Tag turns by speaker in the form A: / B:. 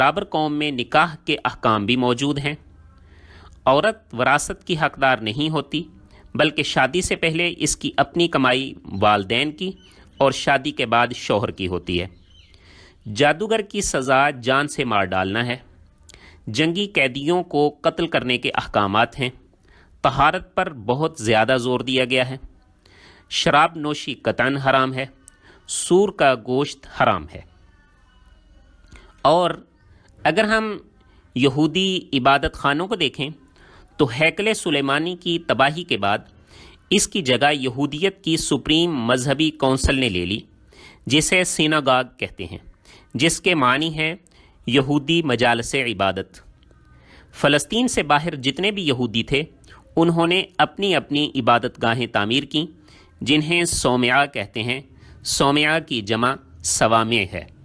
A: برابر قوم میں نکاح کے احکام بھی موجود ہیں۔ عورت وراثت کی حقدار نہیں ہوتی، بلکہ شادی سے پہلے اس کی اپنی کمائی والدین کی اور شادی کے بعد شوہر کی ہوتی ہے۔ جادوگر کی سزا جان سے مار ڈالنا ہے۔ جنگی قیدیوں کو قتل کرنے کے احکامات ہیں۔ طہارت پر بہت زیادہ زور دیا گیا ہے۔ شراب نوشی قطعاً حرام ہے۔ سور کا گوشت حرام ہے۔ اور اگر ہم یہودی عبادت خانوں کو دیکھیں تو ہیکل سلیمانی کی تباہی کے بعد اس کی جگہ یہودیت کی سپریم مذہبی کونسل نے لے لی، جسے سیناگاگ کہتے ہیں، جس کے معنی ہے یہودی مجالس عبادت۔ فلسطین سے باہر جتنے بھی یہودی تھے انہوں نے اپنی اپنی عبادت گاہیں تعمیر کیں، جنہیں صومعہ کہتے ہیں۔ صومعہ کی جمع صوامع ہے۔